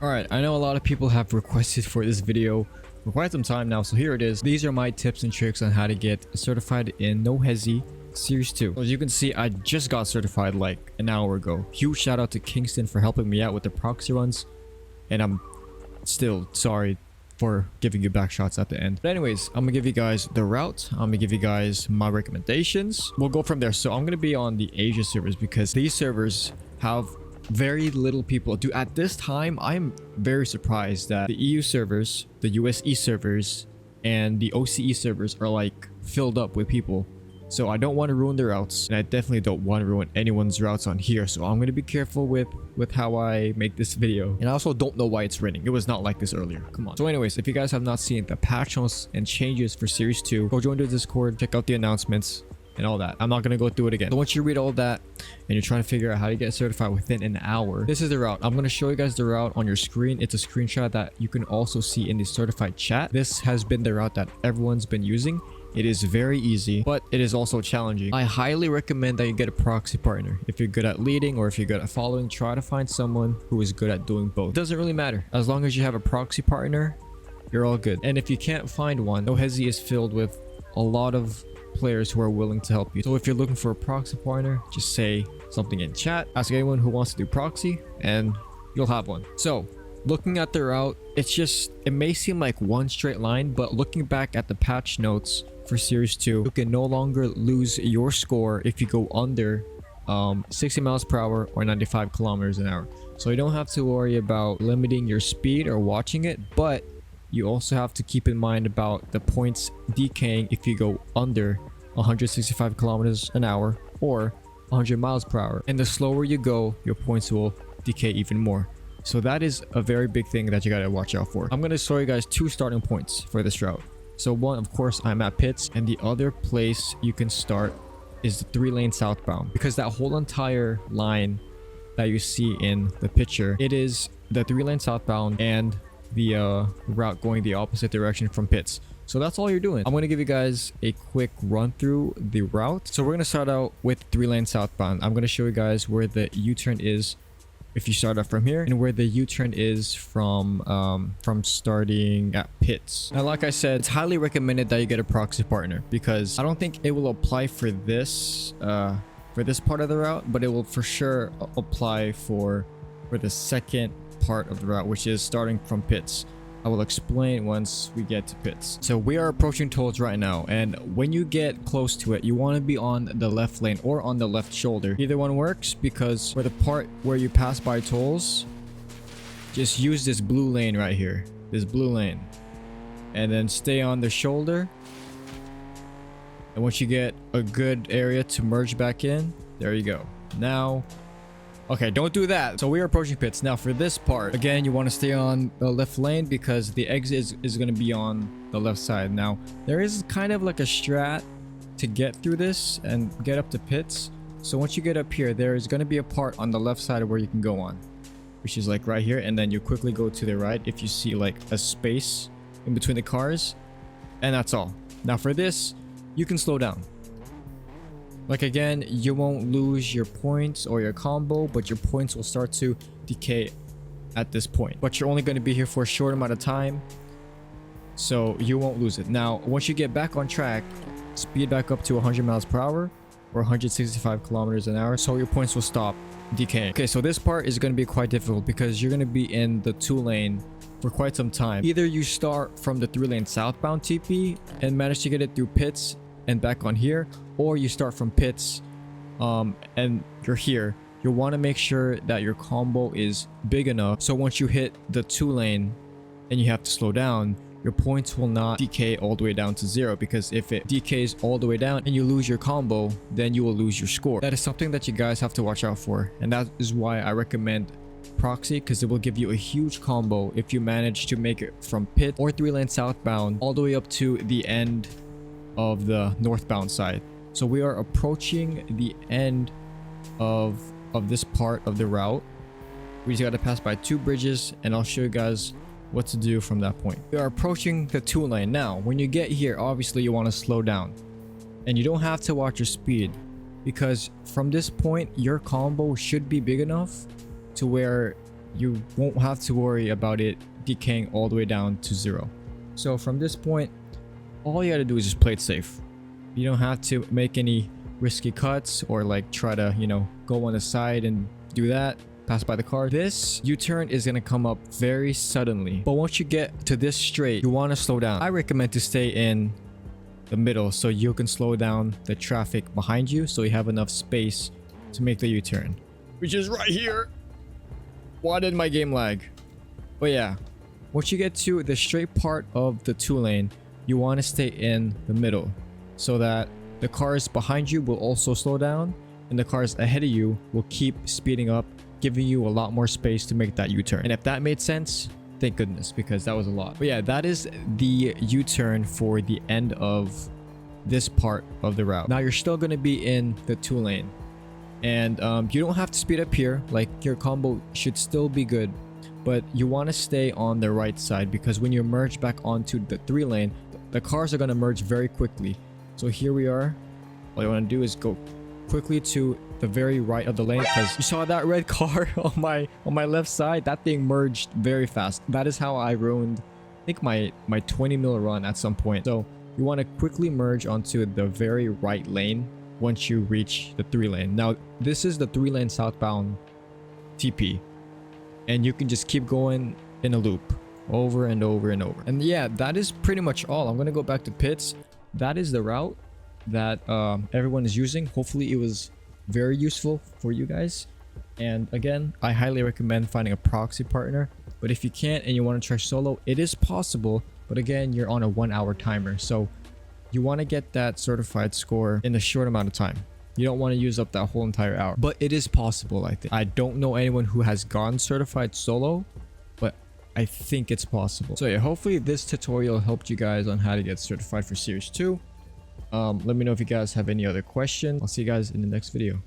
Alright, I know a lot of people have requested for this video for quite some time now, so here it is. These are my tips and tricks on how to get certified in No Hesi Series 2. As you can see, I just got certified like an hour ago. Huge shout out to Kingston for helping me out with the proxy runs, and I'm still sorry for giving you back shots at the end. But anyways, I'm gonna give you guys the route. I'm gonna give you guys my recommendations. We'll go from there. So I'm gonna be on the Asia servers because these servers have very little people. Dude, at this time, I'm very surprised that the EU servers, the USE servers, and the OCE servers are like filled up with people. So I don't want to ruin the routes, and I definitely don't want to ruin anyone's routes on here. So I'm going to be careful with how I make this video. And I also don't know why it's raining. It was not like this earlier. Come on. So anyways, if you guys have not seen the patch notes and changes for Series 2, go join the Discord, check out the announcements and all that. I'm not going to go through it again. So once you read all that and you're trying to figure out how to get certified within an hour, this is the route. I'm going to show you guys the route on your screen. It's a screenshot that you can also see in the certified chat. This has been the route that everyone's been using. It is very easy, but it is also challenging. I highly recommend that you get a proxy partner. If you're good at leading or if you're good at following, try to find someone who is good at doing both. It doesn't really matter. As long as you have a proxy partner, you're all good. And if you can't find one, No Hesi is filled with a lot of players who are willing to help you. So if you're looking for a proxy partner, just say something in chat, ask anyone who wants to do proxy, and you'll have one. So looking at the route, it may seem like one straight line, but looking back at the patch notes for Series 2, you can no longer lose your score if you go under 60 miles per hour or 95 kilometers an hour. So you don't have to worry about limiting your speed or watching it, but you also have to keep in mind about the points decaying if you go under 165 kilometers an hour or 100 miles per hour. And the slower you go, your points will decay even more. So that is a very big thing that you gotta watch out for. I'm gonna show you guys two starting points for this route. So one, of course, I'm at pits, and the other place you can start is the 3-lane southbound, because that whole entire line that you see in the picture, it is the 3-lane southbound and the route going the opposite direction from pits. So that's all you're doing. I'm going to give you guys a quick run through the route. So we're going to start out with 3-lane southbound. I'm going to show you guys where the U-turn is if you start up from here, and where the U-turn is from starting at pits. Now, like I said, it's highly recommended that you get a proxy partner, because I don't think it will apply for this part of the route, but it will for sure apply for the second part of the route, which is starting from pits. I will explain once we get to pits. So we are approaching tolls right now, and when you get close to it, you want to be on the left lane or on the left shoulder. Either one works, because for the part where you pass by tolls, just use this blue lane right here, this blue lane, and then stay on the shoulder. And once you get a good area to merge back in, there you go. Now, okay, don't do that. So we are approaching pits. Now for this part, again, you want to stay on the left lane because the exit is going to be on the left side. Now, there is kind of like a strat to get through this and get up to pits. So once you get up here, there is going to be a part on the left side where you can go on, which is like right here. And then you quickly go to the right if you see like a space in between the cars. And that's all. Now for this, you can slow down. Like again, you won't lose your points or your combo, but your points will start to decay at this point. But you're only going to be here for a short amount of time, so you won't lose it. Now, once you get back on track, speed back up to 100 miles per hour or 165 kilometers an hour, so your points will stop decaying. Okay, so this part is going to be quite difficult because you're going to be in the 2-lane for quite some time. Either you start from the 3-lane southbound TP and manage to get it through pits and back on here, or you start from pits and you're here. You'll want to make sure that your combo is big enough so once you hit the 2-lane and you have to slow down, your points will not decay all the way down to 0, because if it decays all the way down and you lose your combo, then you will lose your score. That is something that you guys have to watch out for, and that is why I recommend proxy, because it will give you a huge combo if you manage to make it from pit or 3-lane southbound all the way up to the end of the northbound side. So we are approaching the end of this part of the route. We just got to pass by 2 bridges, and I'll show you guys what to do from that point. We are approaching the 2-lane now. When you get here, obviously you want to slow down, and you don't have to watch your speed, because from this point your combo should be big enough to where you won't have to worry about it decaying all the way down to 0. So from this point, all you gotta do is just play it safe. You don't have to make any risky cuts or like try to, you know, go on the side and do that, pass by the car. This U-turn is gonna come up very suddenly, but once you get to this straight, you want to slow down. I recommend to stay in the middle so you can slow down the traffic behind you, so you have enough space to make the U-turn, which is right here. Why did my game lag? But yeah, once you get to the straight part of the 2-lane, you want to stay in the middle so that the cars behind you will also slow down and the cars ahead of you will keep speeding up, giving you a lot more space to make that U-turn. And if that made sense, thank goodness, because that was a lot. But yeah, that is the U-turn for the end of this part of the route. Now you're still going to be in the 2-lane, and you don't have to speed up here. Like, your combo should still be good, but you want to stay on the right side, because when you merge back onto the 3-lane, the cars are going to merge very quickly. So here we are. All you want to do is go quickly to the very right of the lane, because you saw that red car on my left side. That thing merged very fast. That is how I ruined, I think, my 20 mil run at some point. So you want to quickly merge onto the very right lane once you reach the 3-lane. Now this is the 3-lane southbound TP, and you can just keep going in a loop over and over and over. And yeah, that is pretty much all. I'm gonna go back to pits. That is the route that everyone is using. Hopefully it was very useful for you guys, and again, I highly recommend finding a proxy partner. But if you can't and you want to try solo, it is possible, but again, you're on a 1-hour timer, so you want to get that certified score in a short amount of time. You don't want to use up that whole entire hour, but it is possible. I think I don't know anyone who has gone certified solo, but I think it's possible. So yeah, hopefully this tutorial helped you guys on how to get certified for Series 2. Let me know if you guys have any other questions. I'll see you guys in the next video.